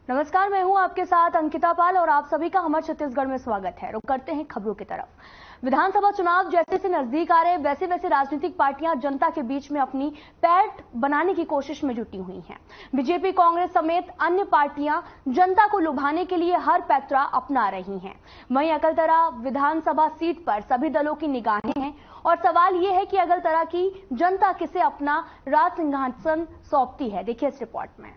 नमस्कार, मैं हूं आपके साथ अंकिता पाल और आप सभी का हमारे छत्तीसगढ़ में स्वागत है। रुक करते हैं खबरों की तरफ। विधानसभा चुनाव जैसे से नजदीक आ रहे वैसे वैसे राजनीतिक पार्टियां जनता के बीच में अपनी पैठ बनाने की कोशिश में जुटी हुई हैं। बीजेपी, कांग्रेस समेत अन्य पार्टियां जनता को लुभाने के लिए हर पैंतरा अपना रही हैं। वहीं अकलतरा विधानसभा सीट पर सभी दलों की निगाहें हैं और सवाल यह है कि अकलतरा की जनता किसे अपना राज सिंहासन सौंपती है। देखिए इस रिपोर्ट में।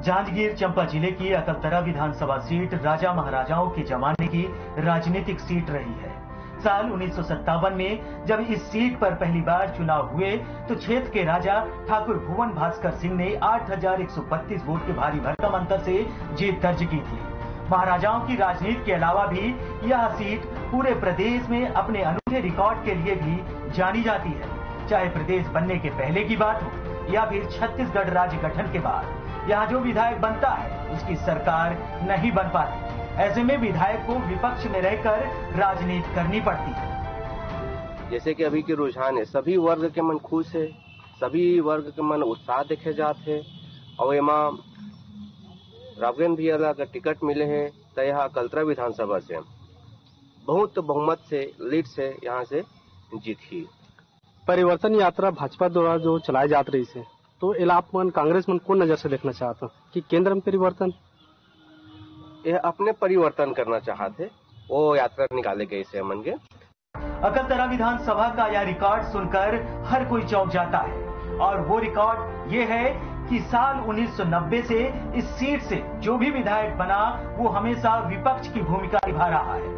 जांजगीर चंपा जिले की अकलतरा विधानसभा सीट राजा महाराजाओं के जमाने की राजनीतिक सीट रही है। साल 1957 में जब इस सीट पर पहली बार चुनाव हुए तो क्षेत्र के राजा ठाकुर भुवन भास्कर सिंह ने 8,132 वोट के भारी भरकम अंतर से जीत दर्ज की थी। महाराजाओं की राजनीति के अलावा भी यह सीट पूरे प्रदेश में अपने अनूठे रिकॉर्ड के लिए भी जानी जाती है। चाहे प्रदेश बनने के पहले की बात हो या फिर छत्तीसगढ़ राज्य गठन के बाद, यहाँ जो विधायक बनता है उसकी सरकार नहीं बन पाती। ऐसे में विधायक को विपक्ष में रहकर राजनीति करनी पड़ती है। जैसे कि अभी के रुझान है, सभी वर्ग के मन खुश है, सभी वर्ग के मन उत्साह देखे जाते हैं और एमा राघवेंद्र भैया अगर टिकट मिले हैं तो यह अकलतरा विधानसभा से बहुत बहुमत से लीड से यहाँ से जीती। परिवर्तन यात्रा भाजपा द्वारा जो चलाई जाती रही है, तो आप मन कांग्रेस मन कौन नजर से देखना चाहता कि केंद्र में परिवर्तन, यह अपने परिवर्तन करना चाहते, वो यात्रा निकाले गए इसे मन के। अकलतरा विधानसभा का यह रिकॉर्ड सुनकर हर कोई चौंक जाता है और वो रिकॉर्ड ये है कि साल 1990 से इस सीट से जो भी विधायक बना वो हमेशा विपक्ष की भूमिका निभा रहा है।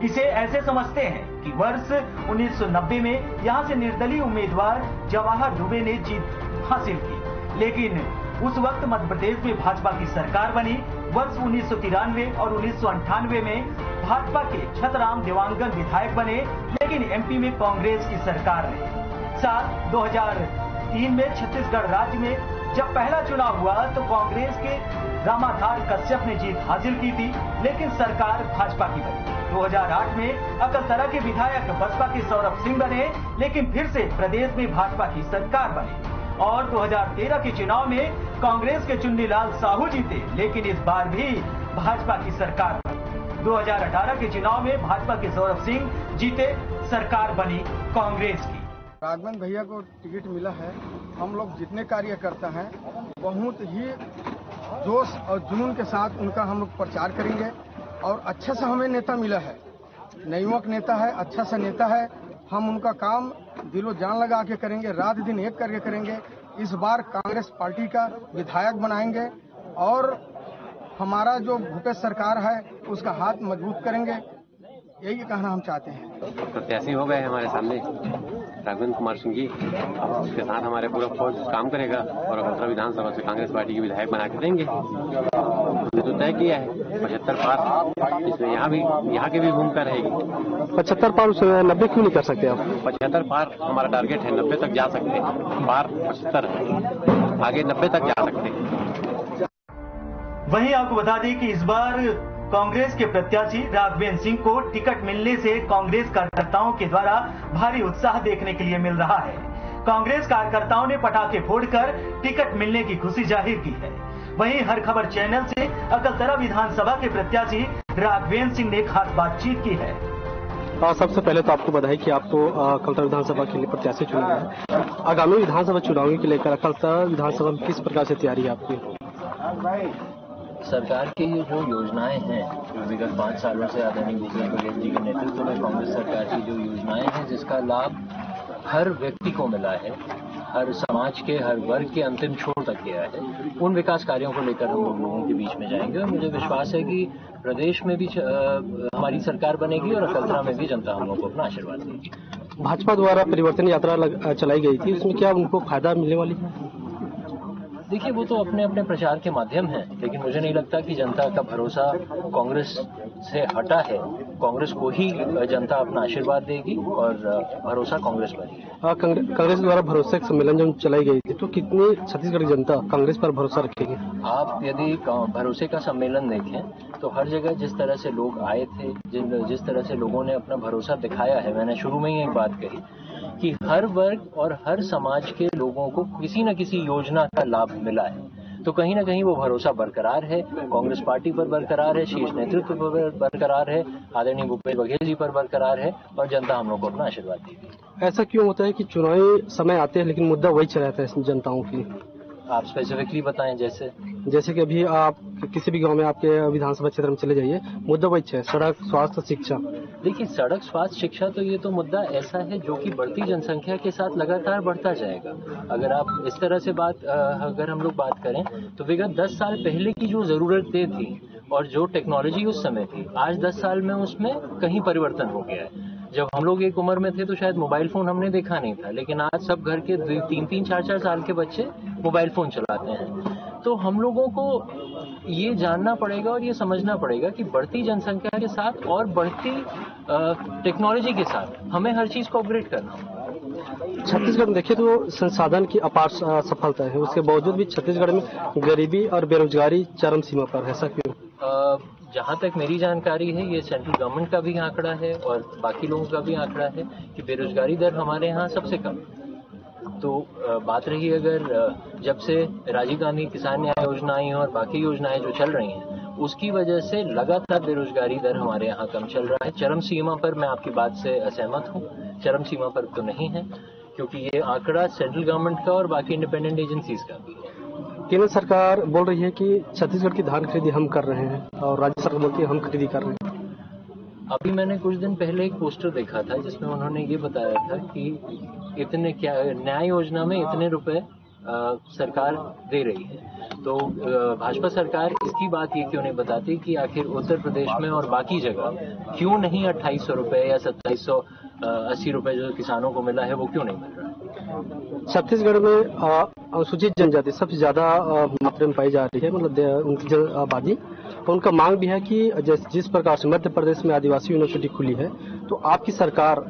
इसे ऐसे समझते हैं कि वर्ष 1990 में यहाँ से निर्दलीय उम्मीदवार जवाहर दुबे ने जीत हासिल की, लेकिन उस वक्त मध्य प्रदेश में भाजपा की सरकार बनी। वर्ष 1993 और 1998 में भाजपा के छतराम देवांगन विधायक बने, लेकिन एमपी में कांग्रेस की सरकार रही। साल 2003 में छत्तीसगढ़ राज्य में जब पहला चुनाव हुआ तो कांग्रेस के रामाधार कश्यप ने जीत हासिल की थी, लेकिन सरकार भाजपा की बनी। 2008 में अकलतरा के विधायक बसपा के सौरभ सिंह बने, लेकिन फिर से प्रदेश में भाजपा की सरकार बनी और 2013 के चुनाव में कांग्रेस के चुन्नीलाल साहू जीते, लेकिन इस बार भी भाजपा की सरकार बनी। 2018 के चुनाव में भाजपा के सौरभ सिंह जीते, सरकार बनी कांग्रेस की। राघवेंद्र भैया को टिकट मिला है। हम लोग जितने कार्यकर्ता हैं बहुत ही जोश और जुनून के साथ उनका हम लोग प्रचार करेंगे और अच्छा सा हमें नेता मिला है, नयुवक नेता है, अच्छा सा नेता है। हम उनका काम दिलो जान लगा के करेंगे, रात दिन एक करके करेंगे। इस बार कांग्रेस पार्टी का विधायक बनाएंगे और हमारा जो भूपेश सरकार है उसका हाथ मजबूत करेंगे, यही कहना हम चाहते हैं। प्रत्याशी हो गए हमारे सामने राघवेंद्र कुमार सिंह जी, उसके साथ हमारे पूरा फौज काम करेगा और अकलतरा विधानसभा से कांग्रेस पार्टी के विधायक बना के देंगे। हमने तो तय किया है 75 पार, इसमें यहाँ की भी भूमिका रहेगी। 75 पार, उसे 90 क्यों नहीं कर सकते आप? 75 पार हमारा टारगेट है, 90 तक जा सकते हैं। पार 75 है, आगे 90 तक जा सकते हैं। वहीं आपको बता दें कि इस बार कांग्रेस के प्रत्याशी राघवेंद्र सिंह को टिकट मिलने से कांग्रेस कार्यकर्ताओं के द्वारा भारी उत्साह देखने के लिए मिल रहा है। कांग्रेस कार्यकर्ताओं ने पटाखे फोड़कर टिकट मिलने की खुशी जाहिर की है। वहीं हर खबर चैनल से अकलतरा विधानसभा के प्रत्याशी राघवेंद्र सिंह ने खास बातचीत की है। सबसे पहले तो आपको बधाई कि आपको अकलतरा विधानसभा के लिए प्रत्याशी चुना गया है। आगामी विधानसभा चुनाव के लेकर अकलतरा विधानसभा में किस प्रकार से तैयारी है आपकी? सरकार की जो योजनाएं हैं, जो विगत 5 सालों से आदरणीय भूपेश बघेल जी के नेतृत्व में कांग्रेस सरकार की जो योजनाएं हैं, जिसका लाभ हर व्यक्ति को मिला है, हर समाज के हर वर्ग के अंतिम छोर तक गया है, उन विकास कार्यों को लेकर हम लोगों के बीच में जाएंगे और मुझे विश्वास है कि प्रदेश में भी हमारी सरकार बनेगी और अकलतरा में भी जनता हम लोगों को अपना आशीर्वाद देगी। भाजपा द्वारा परिवर्तन यात्रा चलाई गई थी, इसमें क्या उनको फायदा मिलने वाली है? देखिए, वो तो अपने अपने प्रचार के माध्यम हैं, लेकिन मुझे नहीं लगता कि जनता का भरोसा कांग्रेस से हटा है। कांग्रेस को ही जनता अपना आशीर्वाद देगी और भरोसा कांग्रेस पर ही है। कांग्रेस द्वारा भरोसा सम्मेलन जब चलाई गई थी तो कितनी छत्तीसगढ़ की जनता कांग्रेस पर भरोसा रखेगी? आप यदि भरोसे का सम्मेलन देखें तो हर जगह जिस तरह से लोग आए थे, जिस तरह से लोगों ने अपना भरोसा दिखाया है, मैंने शुरू में ही एक बात कही कि हर वर्ग और हर समाज के लोगों को किसी न किसी योजना का लाभ मिला है। तो कहीं ना कहीं वो भरोसा बरकरार है, कांग्रेस पार्टी पर बरकरार है, शीर्ष नेतृत्व पर बरकरार है, आदरणीय भूपेश बघेल जी पर बरकरार है और जनता हम लोग को अपना आशीर्वाद देगी। ऐसा क्यों होता है कि चुनावी समय आते हैं लेकिन मुद्दा वही चला रहता है जनताओं की? आप स्पेसिफिकली बताएं। जैसे कि अभी आप किसी भी गांव में आपके विधानसभा क्षेत्र में चले जाइए, मुद्दा वही है, सड़क, स्वास्थ्य, शिक्षा। देखिए, सड़क, स्वास्थ्य, शिक्षा तो ये तो मुद्दा ऐसा है जो कि बढ़ती जनसंख्या के साथ लगातार बढ़ता जाएगा। अगर आप इस तरह से अगर हम लोग बात करें तो विगत 10 साल पहले की जो जरूरतें थी और जो टेक्नोलॉजी उस समय थी, आज 10 साल में उसमें कहीं परिवर्तन हो गया है। जब हम लोग एक उम्र में थे तो शायद मोबाइल फोन हमने देखा नहीं था, लेकिन आज सब घर के 3-3, 4-4 साल के बच्चे मोबाइल फोन चलाते हैं। तो हम लोगों को ये जानना पड़ेगा और ये समझना पड़ेगा कि बढ़ती जनसंख्या के साथ और बढ़ती टेक्नोलॉजी के साथ हमें हर चीज को अपग्रेड करना होगा। छत्तीसगढ़ में देखिए तो संसाधन की अपार सफलता है, उसके बावजूद भी छत्तीसगढ़ में गरीबी और बेरोजगारी चरम सीमा पर है। ऐसा क्यों? जहां तक मेरी जानकारी है, ये सेंट्रल गवर्नमेंट का भी आंकड़ा है और बाकी लोगों का भी आंकड़ा है कि बेरोजगारी दर हमारे यहाँ सबसे कम है। तो बात रही अगर जब से राजीव गांधी किसान न्याय योजना आई और बाकी योजनाएं जो चल रही हैं, उसकी वजह से लगातार बेरोजगारी दर हमारे यहाँ कम चल रहा है। चरम सीमा पर मैं आपकी बात से असहमत हूँ, चरम सीमा पर तो नहीं है, क्योंकि ये आंकड़ा सेंट्रल गवर्नमेंट का और बाकी इंडिपेंडेंट एजेंसीज का भी है। केंद्र सरकार बोल रही है कि छत्तीसगढ़ की धान खरीदी हम कर रहे हैं और राज्य सरकार बोलती है हम खरीदी कर रहे हैं। अभी मैंने कुछ दिन पहले एक पोस्टर देखा था जिसमें उन्होंने ये बताया था कि इतने न्याय योजना में इतने रुपए सरकार दे रही है। तो भाजपा सरकार इसकी बात ये क्यों नहीं बताती कि आखिर उत्तर प्रदेश में और बाकी जगह क्यों नहीं 2800 रुपए या 2780 रुपए जो किसानों को मिला है वो क्यों नहीं मिल रहा है? छत्तीसगढ़ में अनुसूचित जनजाति सबसे ज्यादा मात्रा में पाई जा रही है, मतलब उनकी आबादी, तो उनका मांग भी है कि जिस प्रकार से मध्य प्रदेश में आदिवासी यूनिवर्सिटी खुली है, तो आपकी सरकार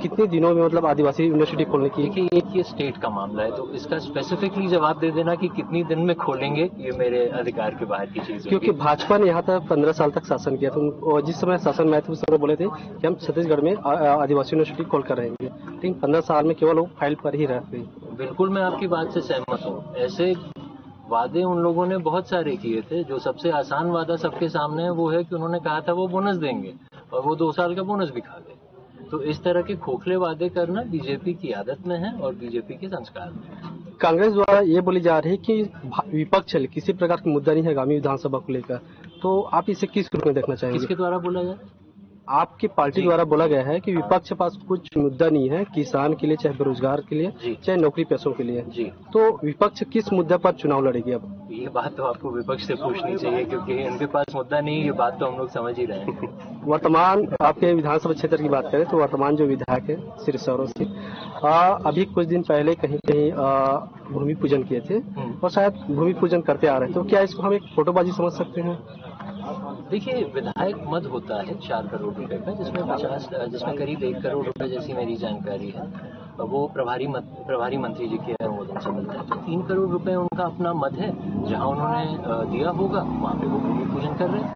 कितने दिनों में मतलब आदिवासी यूनिवर्सिटी खोलने की? देखिए, ये स्टेट का मामला है, तो इसका स्पेसिफिकली जवाब दे देना कि कितनी दिन में खोलेंगे, ये मेरे अधिकार के बाहर की चीज है। क्योंकि भाजपा ने यहाँ तक 15 साल तक शासन किया था, जिस समय शासन में थे उस समय बोले थे कि हम छत्तीसगढ़ में आदिवासी यूनिवर्सिटी खोल कर रहेंगे, लेकिन 15 साल में केवल वो फाइल पर ही रह गई। बिल्कुल, मैं आपकी बात से सहमत हूँ। ऐसे वादे उन लोगों ने बहुत सारे किए थे। जो सबसे आसान वादा सबके सामने है वो है कि उन्होंने कहा था वो बोनस देंगे और वो 2 साल का बोनस भी खा गए। तो इस तरह के खोखले वादे करना बीजेपी की आदत में है और बीजेपी के संस्कार में। कांग्रेस द्वारा ये बोली जा रही है कि विपक्ष किसी प्रकार का मुद्दा नहीं है आगामी विधानसभा को लेकर, तो आप इसे किस रूप में देखना चाहेंगे? किसके द्वारा बोला जाए? आपकी पार्टी द्वारा बोला गया है कि विपक्ष के पास कुछ मुद्दा नहीं है, किसान के लिए, चाहे बेरोजगार के लिए, चाहे नौकरी पेशों के लिए। जी, तो विपक्ष किस मुद्दे पर चुनाव लड़ेगी? अब ये बात तो आपको विपक्ष से पूछनी चाहिए, क्योंकि इनके पास मुद्दा नहीं है, ये बात तो हम लोग समझ ही रहे हैं। वर्तमान आपके विधानसभा क्षेत्र की बात करें तो वर्तमान जो विधायक है श्री सौरभ सिंह, अभी कुछ दिन पहले कहीं कहीं भूमि पूजन किए थे और शायद भूमि पूजन करते आ रहे थे, तो क्या इसको हम एक फोटोबाजी समझ सकते हैं? देखिए, विधायक मद होता है 4 करोड़ रुपए का, जिसमें करीब 1 करोड़ रुपए जैसी मेरी जानकारी है वो प्रभारी मंत्री जी के अनुमोदन से मिलता है। तो 3 करोड़ रुपए उनका अपना मद है, जहां उन्होंने दिया होगा वहां पे वो भूमि पूजन कर रहे हैं।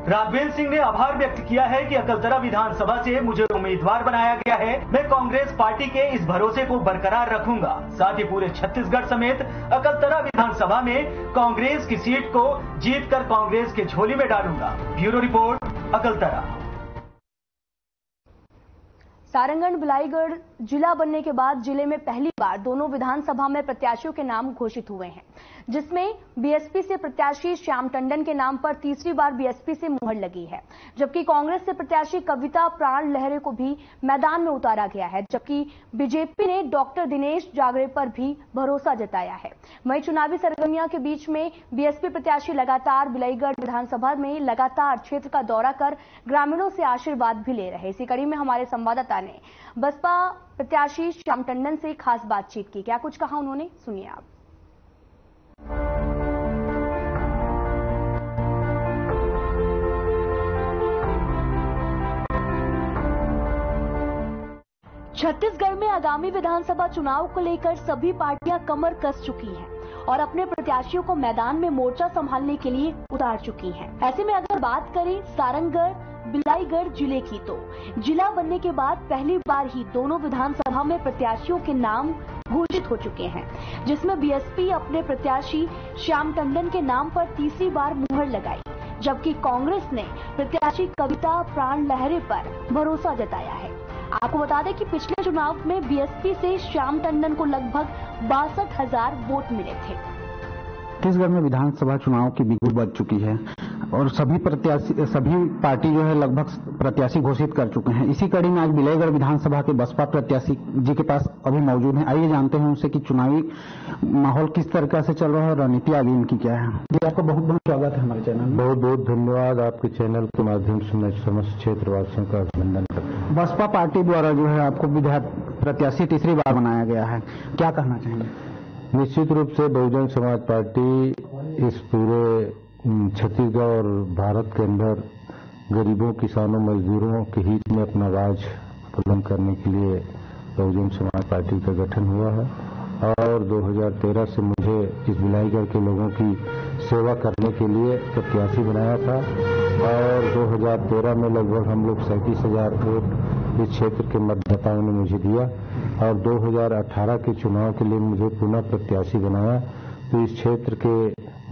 राघवेंद्र सिंह ने आभार व्यक्त किया है कि अकलतरा विधानसभा से मुझे उम्मीदवार बनाया गया है। मैं कांग्रेस पार्टी के इस भरोसे को बरकरार रखूंगा। साथ ही पूरे छत्तीसगढ़ समेत अकलतरा विधानसभा में कांग्रेस की सीट को जीतकर कांग्रेस के झोली में डालूंगा। Bureau report, Akaltara. सारंगढ़ बिलाईगढ़ जिला बनने के बाद जिले में पहली बार दोनों विधानसभा में प्रत्याशियों के नाम घोषित हुए हैं, जिसमें बीएसपी से प्रत्याशी श्याम टंडन के नाम पर तीसरी बार बीएसपी से मुहर लगी है, जबकि कांग्रेस से प्रत्याशी कविता प्राण लहरे को भी मैदान में उतारा गया है, जबकि बीजेपी ने डॉक्टर दिनेश जागरे पर भी भरोसा जताया है। वहीं चुनावी सरगर्मियों के बीच में बीएसपी प्रत्याशी लगातार बिलाईगढ़ विधानसभा में लगातार क्षेत्र का दौरा कर ग्रामीणों से आशीर्वाद भी ले रहे। इसी कड़ी में हमारे संवाददाता ने बसपा प्रत्याशी श्याम टंडन से खास बातचीत की। क्या कुछ कहा उन्होंने, सुनिए आप। छत्तीसगढ़ में आगामी विधानसभा चुनाव को लेकर सभी पार्टियां कमर कस चुकी हैं और अपने प्रत्याशियों को मैदान में मोर्चा संभालने के लिए उतार चुकी हैं। ऐसे में अगर बात करें सारंगढ़ बिलाईगढ़ जिले की, तो जिला बनने के बाद पहली बार ही दोनों विधानसभा में प्रत्याशियों के नाम घोषित हो चुके हैं, जिसमें बीएसपी अपने प्रत्याशी श्याम टंडन के नाम पर तीसरी बार मुहर लगाई, जबकि कांग्रेस ने प्रत्याशी कविता प्राण लहरे पर भरोसा जताया है। आपको बता दें कि पिछले चुनाव में बीएसपी से श्याम टंडन को लगभग 62,000 वोट मिले थे। छत्तीसगढ़ में विधानसभा चुनाव की बिगुल बज चुकी है और सभी पार्टी जो है लगभग प्रत्याशी घोषित कर चुके हैं। इसी कड़ी में आज बिलाईगढ़ विधानसभा के बसपा प्रत्याशी जी के पास अभी मौजूद हैं। आइए जानते हैं उनसे कि चुनावी माहौल किस तरह से चल रहा है और रणनीति आगे इनकी क्या है। जी, आपका बहुत बहुत स्वागत है हमारे चैनल में। बहुत बहुत धन्यवाद। आपके चैनल के माध्यम से मैं समस्त क्षेत्रवासियों का अभिनंदन करता हूँ। बसपा पार्टी द्वारा जो है आपको विधायक प्रत्याशी तीसरी बार बनाया गया है, क्या कहना चाहेंगे? निश्चित रूप से बहुजन समाज पार्टी इस पूरे छत्तीसगढ़ और भारत के अंदर गरीबों, किसानों, मजदूरों के हित में अपना आवाज बुलंद करने के लिए बहुजन समाज पार्टी का गठन हुआ है और 2013 से मुझे इस बिलाईगढ़ के लोगों की सेवा करने के लिए प्रत्याशी बनाया था और 2013 में लगभग हम लोग 37,000 वोट इस क्षेत्र के मतदाताओं ने मुझे दिया और 2018 के चुनाव के लिए मुझे पुनः प्रत्याशी बनाया। तो इस क्षेत्र के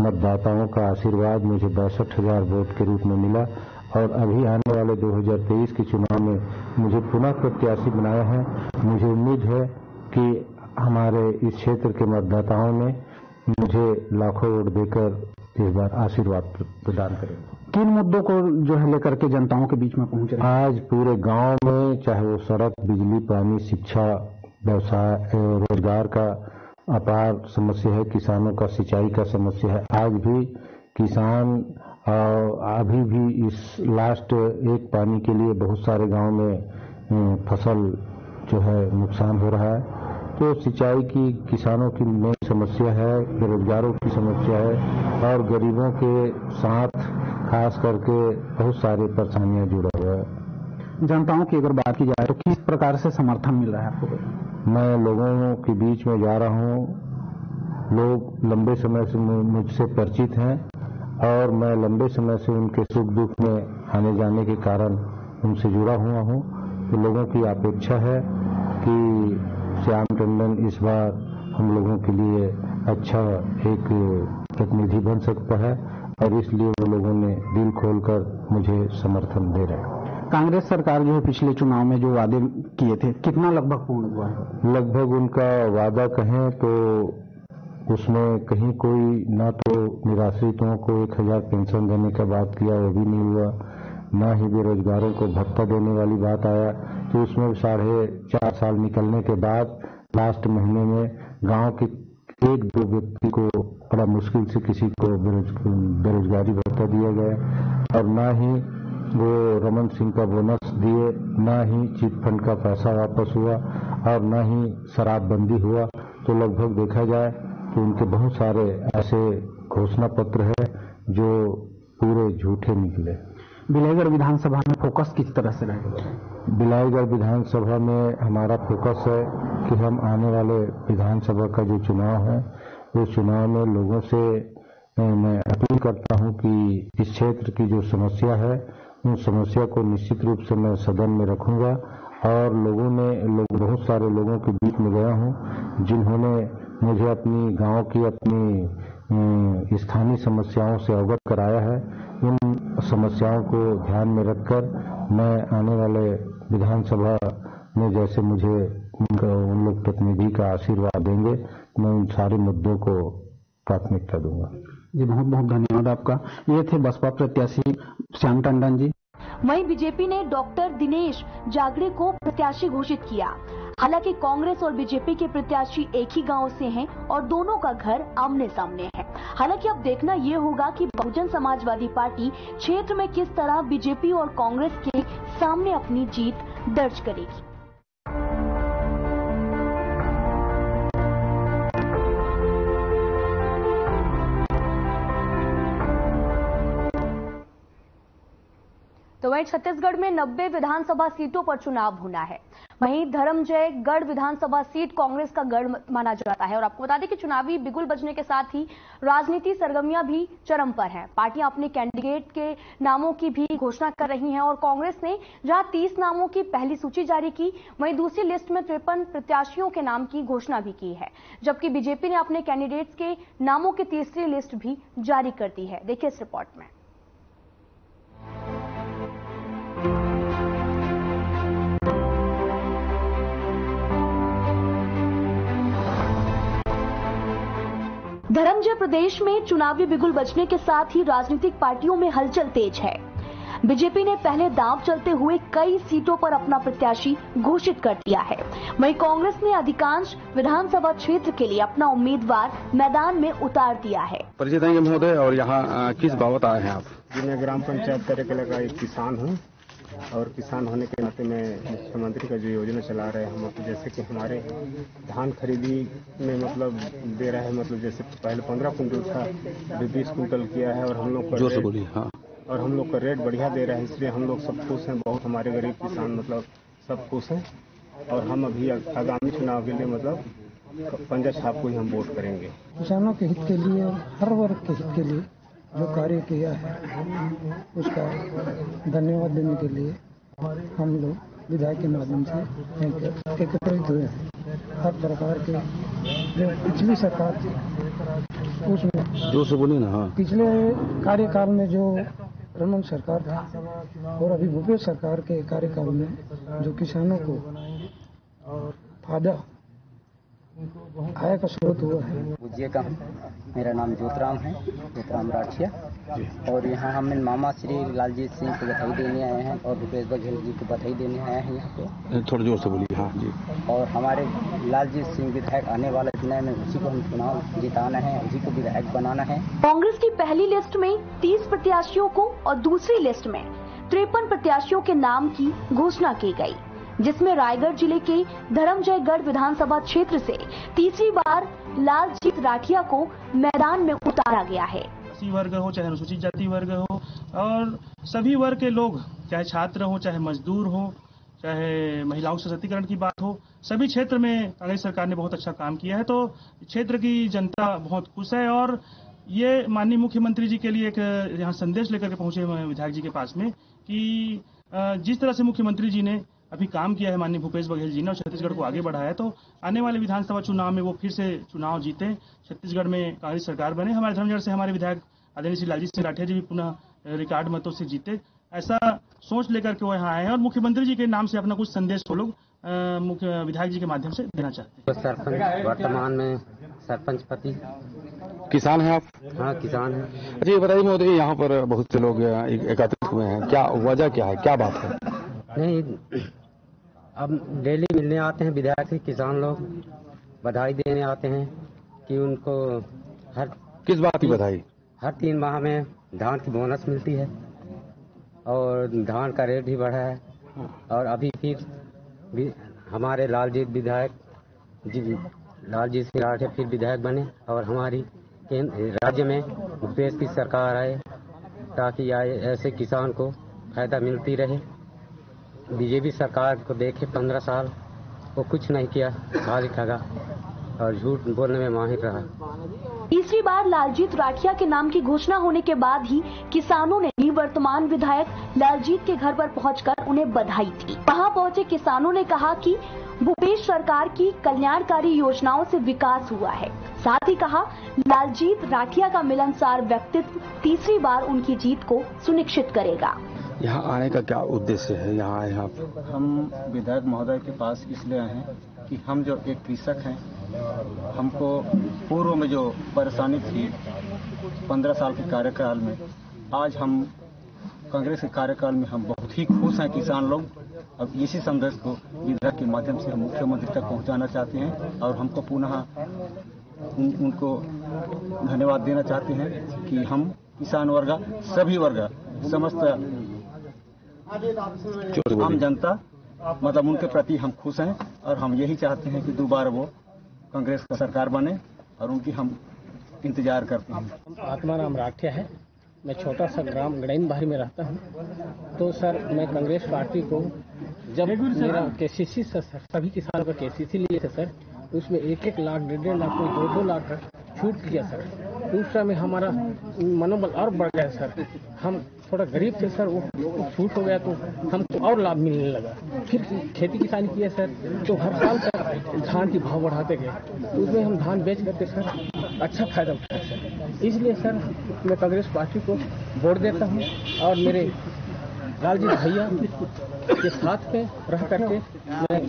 मतदाताओं का आशीर्वाद मुझे 62,000 वोट के रूप में मिला और अभी आने वाले 2023 के चुनाव में मुझे पुनः प्रत्याशी बनाया है। मुझे उम्मीद है कि हमारे इस क्षेत्र के मतदाताओं ने मुझे लाखों वोट देकर इस बार आशीर्वाद प्रदान करेंगे। किन मुद्दों को जो है लेकर के जनताओं के बीच में पहुंच रहे हैं? आज पूरे गांव में चाहे वो सड़क, बिजली, पानी, शिक्षा, व्यवसाय, रोजगार का अपार समस्या है, किसानों का सिंचाई का समस्या है। आज भी किसान अभी भी इस लास्ट एक पानी के लिए बहुत सारे गांव में फसल जो है नुकसान हो रहा है। तो सिंचाई की किसानों की मेन समस्या है, बेरोजगारों की समस्या है और गरीबों के साथ खास करके बहुत सारी परेशानियां जुड़ा हुआ है। जनताओं की अगर बात की जाए तो किस प्रकार से समर्थन मिल रहा है आपको? मैं लोगों के बीच में जा रहा हूं, लोग लंबे समय से मुझसे परिचित हैं और मैं लंबे समय से उनके सुख दुख में आने जाने के कारण उनसे जुड़ा हुआ हूं। तो लोगों की अपेक्षा है कि श्याम टंडन इस बार हम लोगों के लिए अच्छा एक प्रतिनिधि बन सकता है और इसलिए वो लोगों ने दिल खोलकर मुझे समर्थन दे रहे हैं। कांग्रेस सरकार जो है पिछले चुनाव में जो वादे किए थे, कितना लगभग पूर्ण हुआ है? लगभग उनका वादा कहें तो उसमें कहीं कोई ना तो निराश्रितों को 1,000 पेंशन देने का बात किया, वो भी नहीं हुआ, ना ही बेरोजगारों को भत्ता देने वाली बात आया। तो उसमें 4.5 साल निकलने के बाद लास्ट महीने में गांव के 1-2 व्यक्ति को बड़ा मुश्किल से किसी को बेरोजगारी भत्ता दिया गया और ना ही वो रमन सिंह का बोनस दिए, ना ही चिट फंड का पैसा वापस हुआ और ना ही शराबबंदी हुआ। तो लगभग देखा जाए तो उनके बहुत सारे ऐसे घोषणा पत्र है जो पूरे झूठे निकले। बिलाईगढ़ विधानसभा में फोकस किस तरह से रहेगा? बिलाईगढ़ विधानसभा में हमारा फोकस है कि हम आने वाले विधानसभा का जो चुनाव है, उस चुनाव में लोगों से मैं अपील करता हूं कि इस क्षेत्र की जो समस्या है, उन समस्या को निश्चित रूप से मैं सदन में रखूंगा और बहुत सारे लोगों के बीच में गया हूं जिन्होंने मुझे अपनी गांव की, अपनी स्थानीय समस्याओं से अवगत कराया है। उन समस्याओं को ध्यान में रखकर मैं आने वाले विधानसभा में जैसे मुझे उन लोग प्रतिनिधि का आशीर्वाद देंगे, मैं उन सारे मुद्दों को प्राथमिकता दूंगा। जी, बहुत बहुत धन्यवाद आपका। ये थे बसपा प्रत्याशी श्याम टंडन जी। वहीं बीजेपी ने डॉक्टर दिनेश जागड़े को प्रत्याशी घोषित किया। हालांकि कांग्रेस और बीजेपी के प्रत्याशी एक ही गांव से हैं और दोनों का घर आमने सामने है। हालांकि अब देखना ये होगा कि बहुजन समाजवादी पार्टी क्षेत्र में किस तरह बीजेपी और कांग्रेस के सामने अपनी जीत दर्ज करेगी। तो वहीं छत्तीसगढ़ में 90 विधानसभा सीटों पर चुनाव होना है। वहीं धर्मजय गढ़ विधानसभा सीट कांग्रेस का गढ़ माना जाता है। और आपको बता दें कि चुनावी बिगुल बजने के साथ ही राजनीति सरगर्मियां भी चरम पर हैं। पार्टियां अपने कैंडिडेट के नामों की भी घोषणा कर रही हैं और कांग्रेस ने जहां 30 नामों की पहली सूची जारी की, वहीं दूसरी लिस्ट में 53 प्रत्याशियों के नाम की घोषणा भी की है, जबकि बीजेपी ने अपने कैंडिडेट्स के नामों की तीसरी लिस्ट भी जारी कर दी है। देखिए इस रिपोर्ट में। धर्मजय प्रदेश में चुनावी बिगुल बजने के साथ ही राजनीतिक पार्टियों में हलचल तेज है। बीजेपी ने पहले दांव चलते हुए कई सीटों पर अपना प्रत्याशी घोषित कर दिया है। वहीं कांग्रेस ने अधिकांश विधानसभा क्षेत्र के लिए अपना उम्मीदवार मैदान में उतार दिया है। परिचित हैं महोदय, और यहाँ किस बाबत आए हैं आप? मैं ग्राम पंचायत कार्यकला का एक किसान हूँ और किसान होने के नाते मैं मुख्यमंत्री का जो योजना चला रहे हैं हम, जैसे कि हमारे धान खरीदी में मतलब दे रहा है, मतलब जैसे पहले 15 कुंटल था, 20 कुंटल किया है और हम लोग जोर से बोलिए। हाँ। और हम लोग का रेट बढ़िया दे रहा है, इसलिए हम लोग सब खुश हैं। बहुत हमारे गरीब किसान मतलब सब खुश हैं और हम अभी आगामी चुनाव के लिए मतलब पंजा छाप को ही हम वोट करेंगे। किसानों के हित के लिए और हर वर्ग के हित के लिए जो कार्य किया है उसका धन्यवाद देने के लिए हम लोग विधायक के माध्यम से एकत्रित हुए हैं। हर प्रकार के जो पिछली सरकार थी उसमें जो से बोलिए ना। हाँ। पिछले कार्यकाल में जो रमन सरकार था और अभी भूपेश सरकार के कार्यकाल में जो किसानों को फायदा आय का स्रोत हुआ है। पूज्य का मेरा नाम ज्योतराम है, ज्योतराम राठिया, और यहाँ हम मामा श्री लालजीत सिंह को बधाई देने आए हैं और भूपेश बघेल जी को बधाई देने आए हैं यहाँ पे। थोड़ा जोर से बोलिए। हाँ जी। और हमारे लालजीत सिंह विधायक आने वाले चुनाव में उसी को हम चुनाव जिताना है, उसी को विधायक बनाना है। कांग्रेस की पहली लिस्ट में 30 प्रत्याशियों को और दूसरी लिस्ट में 53 प्रत्याशियों के नाम की घोषणा की गयी, जिसमें रायगढ़ जिले के धर्मजयगढ़ विधानसभा क्षेत्र से तीसरी बार लालजीत राठिया को मैदान में उतारा गया है। एससी वर्ग हो चाहे अनुसूचित जाति वर्ग हो और सभी वर्ग के लोग, चाहे छात्र हो चाहे मजदूर हो चाहे महिलाओं के सशक्तिकरण की बात हो, सभी क्षेत्र में कांग्रेस सरकार ने बहुत अच्छा काम किया है। तो क्षेत्र की जनता बहुत खुश है और ये माननीय मुख्यमंत्री जी के लिए एक यहाँ संदेश लेकर के पहुंचे हुए हैं विधायक जी के पास में कि जिस तरह से मुख्यमंत्री जी ने अभी काम किया है माननीय भूपेश बघेल जी ने और छत्तीसगढ़ को आगे बढ़ाया है, तो आने वाले विधानसभा चुनाव में वो फिर से चुनाव जीते, छत्तीसगढ़ में कांग्रेस सरकार बने। हमारे धर्मजय से हमारे विधायक आदरणीय श्री लालजीत सिंह राठिया जी भी पुनः रिकॉर्ड मतों से जीते, ऐसा सोच लेकर के वो यहाँ आए हैं और मुख्यमंत्री जी के नाम से अपना कुछ संदेश वो लोग मुख्य विधायक जी के माध्यम से देना चाहते हैं। सरपंच वर्तमान में सरपंच पति किसान है आप? हाँ, किसान है। अच्छा, ये बताइए महोदय, यहाँ पर बहुत से लोग एकत्रित हुए हैं, क्या वजह क्या है, क्या बात है? नहीं, अब डेली मिलने आते हैं विधायक से किसान लोग, बधाई देने आते हैं कि उनको हर किस बात की बधाई? हर 3 माह में धान की बोनस मिलती है और धान का रेट भी बढ़ा है और अभी फिर भी हमारे लालजीत सिंह राठिया फिर विधायक बने और हमारी राज्य में भूपेश की सरकार आए ताकि ऐसे किसान को फायदा मिलती रहे। बीजेपी सरकार को देखे 15 साल वो कुछ नहीं किया, खाली ठगा और झूठ बोलने में माहिर रहा। तीसरी बार लालजीत राठिया के नाम की घोषणा होने के बाद ही किसानों ने निवर्तमान विधायक लालजीत के घर पर पहुंचकर उन्हें बधाई दी। वहां पहुंचे किसानों ने कहा कि भूपेश सरकार की कल्याणकारी योजनाओं से विकास हुआ है। साथ ही कहा लालजीत राठिया का मिलनसार व्यक्तित्व तीसरी बार उनकी जीत को सुनिश्चित करेगा। यहाँ आने का क्या उद्देश्य है? यहाँ आए आप? हम विधायक महोदय के पास इसलिए आए हैं कि हम जो एक कृषक हैं, हमको पूर्व में जो परेशानी थी 15 साल के कार्यकाल में, आज हम कांग्रेस के कार्यकाल में हम बहुत ही खुश हैं किसान लोग। अब इसी संदेश को विधायक के माध्यम से हम मुख्यमंत्री तक पहुंचाना चाहते हैं और हमको पुनः उनको धन्यवाद देना चाहते हैं कि हम किसान वर्ग, सभी वर्ग, समस्त आम जनता मतलब उनके प्रति हम खुश हैं और हम यही चाहते हैं कि दोबारा वो कांग्रेस का सरकार बने और उनकी हम इंतजार करते हैं। आत्मा नाम राठिया है मैं छोटा सा ग्राम गड़ैन बाहरी में रहता हूँ। तो सर मैं कांग्रेस पार्टी को जब मेरा केसीसी से सभी किसानों का केसीसी लिए थे सर, उसमें 1-1 लाख 1.5 लाख कोई 2-2 लाख का छूट किया सर। उस समय हमारा मनोबल और बढ़ गया सर। हम थोड़ा गरीब थे सर, वो छूट हो गया तो हमको और लाभ मिलने लगा। फिर खेती किसानी किए सर, तो हर साल सर धान की भाव बढ़ाते गए, तो उसमें हम धान बेच करके सर अच्छा फायदा उठाए सर। इसलिए सर मैं कांग्रेस पार्टी को वोट देता हूँ और मेरे लालजी भैया के साथ में रह करके मैं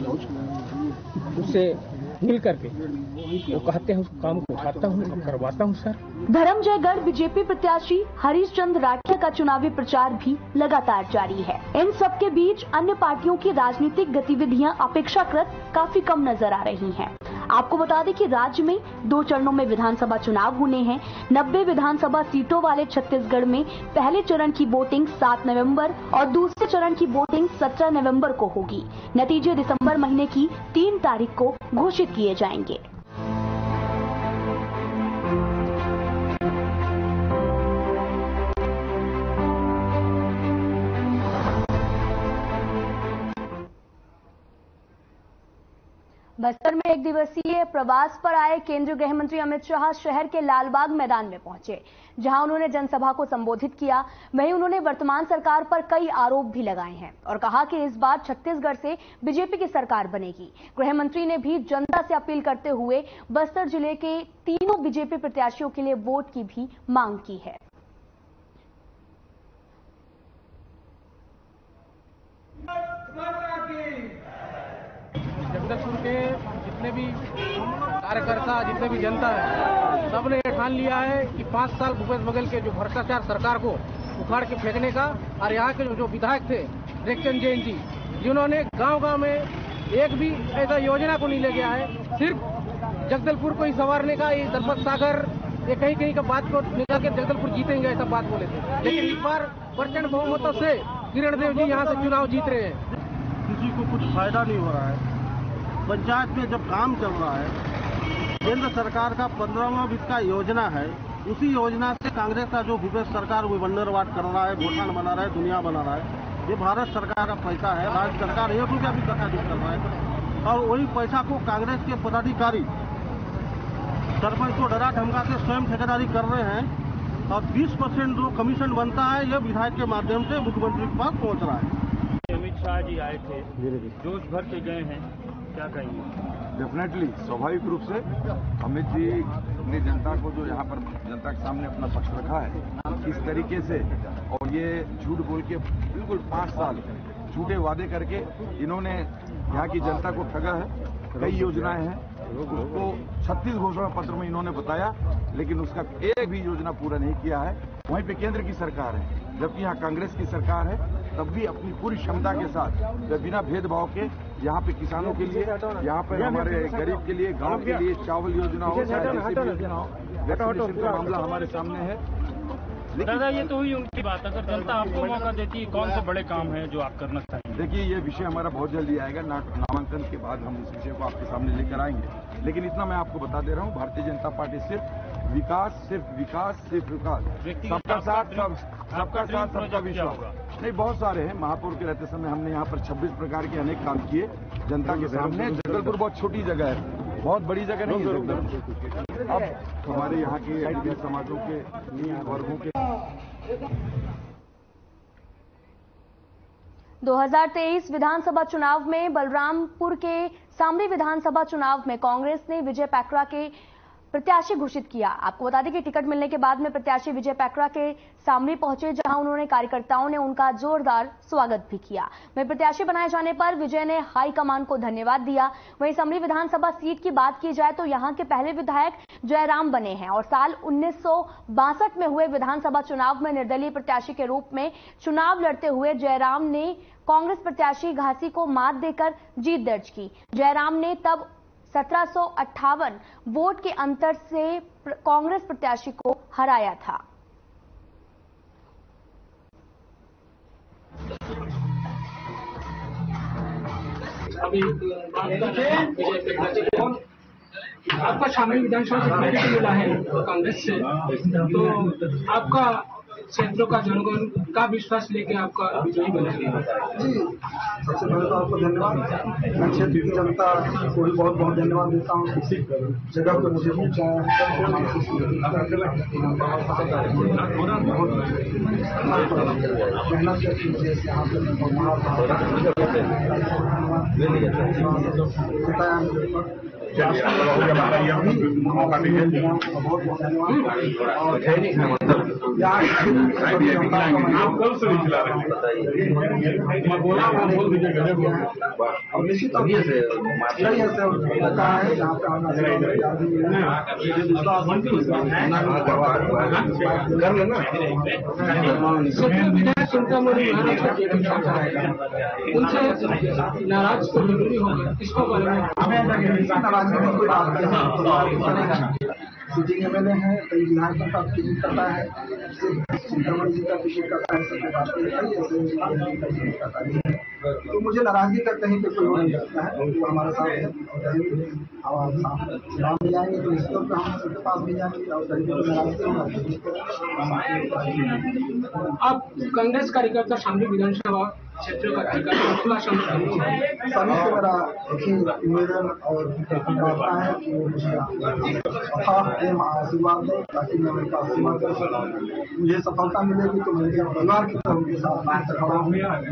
उससे मिल करके वो कहते हैं उस काम को उठाता हूँ और करवाता हूँ सर। धर्मजयगढ़ बीजेपी प्रत्याशी हरीश चंद्र राठिया का चुनावी प्रचार भी लगातार जारी है। इन सब के बीच अन्य पार्टियों की राजनीतिक गतिविधियां अपेक्षाकृत काफी कम नजर आ रही हैं। आपको बता दें कि राज्य में 2 चरणों में विधानसभा चुनाव होने हैं। 90 विधानसभा सीटों वाले छत्तीसगढ़ में पहले चरण की वोटिंग 7 नवंबर और दूसरे चरण की वोटिंग 17 नवंबर को होगी। नतीजे दिसंबर महीने की 3 तारीख को घोषित किए जाएंगे। बस्तर में 1 दिवसीय प्रवास पर आए केंद्रीय गृह मंत्री अमित शाह शहर के लालबाग मैदान में पहुंचे, जहां उन्होंने जनसभा को संबोधित किया। वहीं उन्होंने वर्तमान सरकार पर कई आरोप भी लगाए हैं और कहा कि इस बार छत्तीसगढ़ से बीजेपी की सरकार बनेगी। गृह मंत्री ने भी जनता से अपील करते हुए बस्तर जिले के तीनों बीजेपी प्रत्याशियों के लिए वोट की भी मांग की है। जगदलपुर के जितने भी कार्यकर्ता, जितने भी जनता है, सबने ये ठान लिया है कि 5 साल भूपेश बघेल के जो भ्रष्टाचार सरकार को उखाड़ के फेंकने का, और यहाँ के जो विधायक थे रेखचंद जैन जी, जिन्होंने गांव-गांव में एक भी ऐसा योजना को नहीं ले गया है, सिर्फ जगदलपुर को ही संवारने का, ये दलपत सागर ये कहीं का बात को निकाल के जगदलपुर जीतेंगे ऐसा बात बोले थे। लेकिन इस बार प्रचंड बहुमतों से किरण देव जी यहाँ से चुनाव जीत रहे हैं। किसी को कुछ फायदा नहीं हो रहा है। पंचायत में जब काम चल रहा है, केंद्र सरकार का 15वां वित्त का योजना है, उसी योजना से कांग्रेस का जो भूपेश सरकार वो वंडरवाट कर रहा है, भूटान बना रहा है, दुनिया बना रहा है। ये भारत सरकार का पैसा है, राज्य सरकार 1 रुपया भी सरकार नहीं कर रहा है, और वही पैसा को कांग्रेस के पदाधिकारी सरपंच को डरा धमका के स्वयं ठेकेदारी कर रहे हैं, और 20% जो कमीशन बनता है ये विधायक के माध्यम से मुख्यमंत्री के पास पहुंच रहा है। अमित शाह जी आए थे, जोश भर के गए हैं, क्या कहेंगे? डेफिनेटली स्वाभाविक रूप से अमित जी ने जनता को जो यहाँ पर जनता के सामने अपना पक्ष रखा है इस तरीके से, और ये झूठ बोल के बिल्कुल 5 साल झूठे वादे करके इन्होंने यहाँ की जनता को ठगा है। कई योजनाएं हैं उसको 36 घोषणा पत्र में इन्होंने बताया, लेकिन उसका एक भी योजना पूरा नहीं किया है। वहीं पे केंद्र की सरकार है, जबकि यहाँ कांग्रेस की सरकार है, तब भी अपनी पूरी क्षमता के साथ बिना भेदभाव के यहाँ पे किसानों के लिए, यहाँ पर हमारे गरीब के लिए, गांव के लिए चावल योजना हो, योजना हो, वैक्सीनेशन का मामला हमारे सामने है। दादा ये तो हुई उनकी बात, अगर जनता आपको मौका देती है, कौन से बड़े काम है जो आप करना चाहिए? देखिए ये विषय हमारा बहुत जल्दी आएगा, नामांकन के बाद हम इस विषय को आपके सामने लेकर आएंगे। लेकिन इतना मैं आपको बता दे रहा हूँ, भारतीय जनता पार्टी सिर्फ विकास, सिर्फ विकास, सिर्फ विकास, सबका साथ, सबका साथ, सबका विश्वास। नहीं, बहुत सारे हैं। महापौर के रहते समय हमने यहाँ पर 26 प्रकार के अनेक काम किए जनता के सामने। जगदलपुर बहुत छोटी जगह है, बहुत बड़ी जगह नहीं है जगदलपुर। अब हमारे यहाँ के विभिन्न समाजों के वर्गों के 2023 विधानसभा चुनाव में बलरामपुर के सामरी विधानसभा चुनाव में कांग्रेस ने विजय पैकरा के प्रत्याशी घोषित किया। आपको बता दें कि टिकट मिलने के बाद में प्रत्याशी विजय पैकरा के सामने पहुंचे, जहां उन्होंने कार्यकर्ताओं ने उनका जोरदार स्वागत भी किया। वहीं प्रत्याशी बनाए जाने पर विजय ने हाईकमान को धन्यवाद दिया। वहीं सामरी विधानसभा सीट की बात की जाए तो यहां के पहले विधायक जयराम बने हैं और साल 1962 में हुए विधानसभा चुनाव में निर्दलीय प्रत्याशी के रूप में चुनाव लड़ते हुए जयराम ने कांग्रेस प्रत्याशी घासी को मात देकर जीत दर्ज की। जयराम ने तब 1758 वोट के अंतर से कांग्रेस प्रत्याशी को हराया था। आपका शामिल विधानसभा से टिकट मिला है कांग्रेस से, तो आपका क्षेत्रों का जनगण का विश्वास लेके आपका विजयी बनाएंगे? जी, सबसे पहले तो आपको धन्यवाद। मैं क्षेत्र की जनता को भी बहुत बहुत धन्यवाद देता हूँ। इसी जगह पर मुझे पहुँचाया मेहनत करके मुझे यहाँ पर मौका मिले बहुत बहुत आप कल से नहीं खिला रहे और निश्चित तौर से कई ऐसे मौका है जहाँ पे हम कर लेना। सीतामढ़ी उनसे नाराज तो जरूरी होगा, इसको बारे में नाराजगी की कोई बात नहीं। सिटिंग एमएलए है, कई विधायकों का टिकट करता है, सीतामढ़ी जी का टिकट करता है, सबके बात करता है। तो मुझे नाराजगी करते हैं कि कोई और नहीं करता है, वो हमारे साथ है और चुनाव में जाएंगे तो निश्चित तौर पर हम सबके पास भी जाएंगे और नाराजगी होगा। आप कांग्रेस कार्यकर्ता शामली विधानसभा क्षेत्र का कार्यकर्ता सभी से मेरा एक ही निवेदन और प्रार्थना है कि वो मुझे आशीर्वाद दो ताकि मैं उनका आशीर्वाद कर सकूँ। मुझे सफलता मिलेगी तो मैं अपने परिवार की तरफ के साथ खड़ा हूँ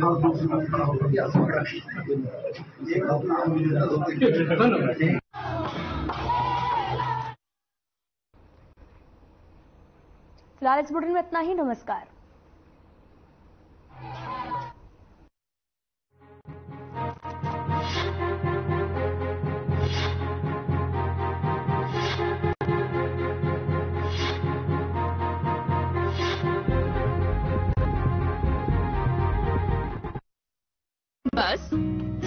और दूसरी में खड़ा होकर धन्यवाद। फिलहाल इस बुलेटिन में इतना ही। नमस्कार। Bus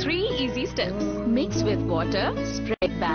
3 easy steps. Mix with water, spread